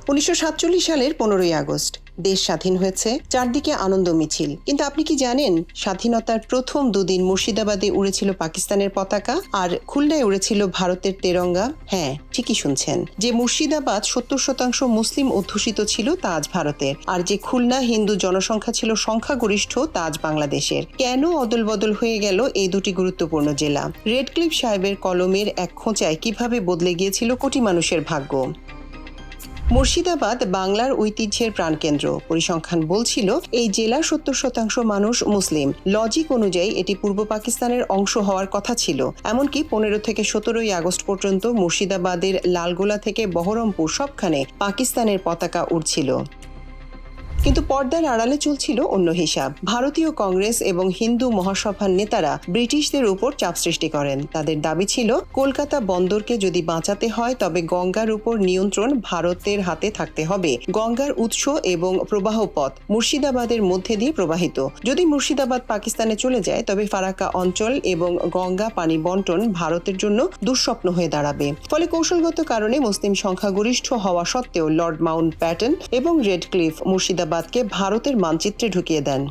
1947 সালের 15ই আগস্ট দেশ স্বাধীন হয়েছে, চারদিকে আনন্দ মিছিল। কিন্তু আপনি কি জানেন, স্বাধীনতার প্রথম দুদিন মুর্শিদাবাদে উড়েছিল পাকিস্তানের পতাকা আর খুলনায় উড়েছিল ভারতের তেরঙ্গা। হ্যাঁ, ঠিকই শুনছেন, যে মুর্শিদাবাদ 70% মুসলিম অধ্যুষিত ছিল তা আজ ভারতের, আর যে খুলনা হিন্দু জনসংখ্যা ছিল সংখ্যাগরিষ্ঠ তা আজ বাংলাদেশের। কেন অদল বদল হয়ে গেল এই দুটি গুরুত্বপূর্ণ জেলা? রেডক্লিফ সাহেবের কলমের এক খোঁচায় কিভাবে বদলে গিয়েছিল কোটি মানুষের ভাগ্য। মুর্শিদাবাদ বাংলার ঐতিহ্যের প্রাণকেন্দ্র। পরিসংখ্যান বলছিল এই জেলার 70% মানুষ মুসলিম। লজিক অনুযায়ী এটি পূর্ব পাকিস্তানের অংশ হওয়ার কথা ছিল। এমনকি 15 থেকে 17ই আগস্ট পর্যন্ত মুর্শিদাবাদের লালগোলা থেকে বহরমপুর সবখানে পাকিস্তানের পতাকা উড়ছিল। কিন্তু পর্দার আড়ালে চলছিল অন্য হিসাব। ভারতীয় কংগ্রেস এবং হিন্দু মহাসভার নেতারা ব্রিটিশদের উপর চাপ সৃষ্টি করেন। তাদের দাবি ছিল, কলকাতা বন্দরকে যদি বাঁচাতে হয় তবে গঙ্গার উপর নিয়ন্ত্রণ ভারতের হাতে থাকতে হবে। গঙ্গার উৎস এবং প্রবাহ পথ মুর্শিদাবাদের মধ্যে দিয়ে প্রবাহিত। যদি মুর্শিদাবাদ পাকিস্তানে চলে যায় তবে ফারাক্কা অঞ্চল এবং গঙ্গা পানি বন্টন ভারতের জন্য দুঃস্বপ্ন হয়ে দাঁড়াবে। ফলে কৌশলগত কারণে মুসলিম সংখ্যাগরিষ্ঠ হওয়া সত্ত্বেও লর্ড মাউন্ট প্যাটন এবং রেডক্লিফ মুর্শিদাবাদকে ভারতের মানচিত্রে ঢুকিয়ে দেন।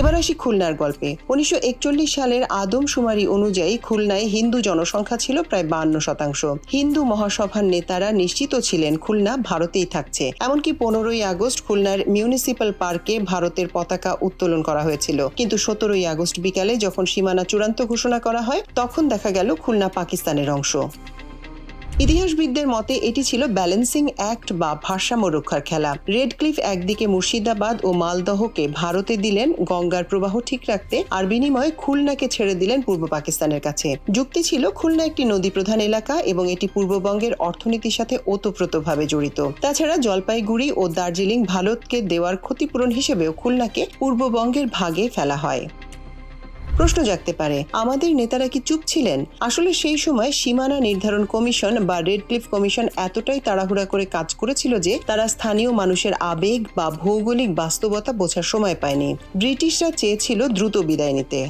এবার আসি খুলনার গল্পে। 1941 সালের আদমশুমারি অনুযায়ী খুলনায় হিন্দু জনসংখ্যা ছিল প্রায় 52%। হিন্দু মহাসভার নেতারা নিশ্চিত ছিলেন খুলনা ভারতেই থাকছে। এমনকি 15ই আগস্ট খুলনার মিউনিসিপ্যাল পার্কে ভারতের পতাকা উত্তোলন করা হয়েছিল। কিন্তু 17ই আগস্ট বিকালে যখন সীমানা চূড়ান্ত ঘোষণা করা হয় তখন দেখা গেল খুলনা পাকিস্তানের অংশ। ইতিহাসবিদদের মতে এটি ছিল ব্যালেন্সিং অ্যাক্ট বা ভারসাম্য রক্ষার খেলা। রেডক্লিফ একদিকে মুর্শিদাবাদ ও মালদহকে ভারতে দিলেন গঙ্গার প্রবাহ ঠিক রাখতে, আর বিনিময়ে খুলনাকে ছেড়ে দিলেন পূর্ব পাকিস্তানের কাছে। যুক্তি ছিল, খুলনা একটি নদী প্রধান এলাকা এবং এটি পূর্ববঙ্গের অর্থনীতির সাথে ওতপ্রোতভাবে জড়িত। তাছাড়া জলপাইগুড়ি ও দার্জিলিং ভারতকে দেওয়ার ক্ষতিপূরণ হিসেবেও খুলনাকে পূর্ববঙ্গের ভাগে ফেলা হয়। প্রশ্ন জাগতে পারে, আমাদের নেতারা কি চুপ ছিলেন? আসলে সেই সময় সীমানা নির্ধারণ কমিশন বা রেডক্লিফ কমিশন এতটাই তাড়াহুড়া করে কাজ করেছিল যে তারা স্থানীয় মানুষের আবেগ বা ভৌগোলিক বাস্তবতা বোঝার সময় পায়নি। ব্রিটিশরা চেয়েছিল দ্রুত বিদায় নিতে।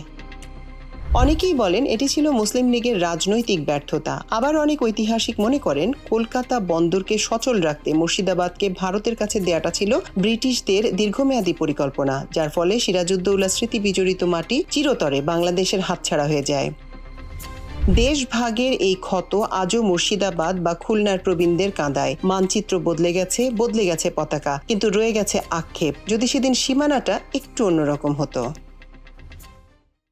অনেকেই বলেন এটি ছিল মুসলিম লীগের রাজনৈতিক ব্যর্থতা। আবার অনেক ঐতিহাসিক মনে করেন কলকাতা বন্দরকে সচল রাখতে মুর্শিদাবাদকে ভারতের কাছে দেয়াটা ছিল ব্রিটিশদের দীর্ঘমেয়াদী পরিকল্পনা, যার ফলে সিরাজউদ্দৌলা স্মৃতি বিজড়িত মাটি চিরতরে বাংলাদেশের হাতছাড়া হয়ে যায়। দেশ ভাগের এই ক্ষত আজও মুর্শিদাবাদ বা খুলনার প্রবীণদের কাঁদায়। মানচিত্র বদলে গেছে পতাকা, কিন্তু রয়ে গেছে আক্ষেপ, যদি সেদিন সীমানাটা একটু অন্যরকম হতো।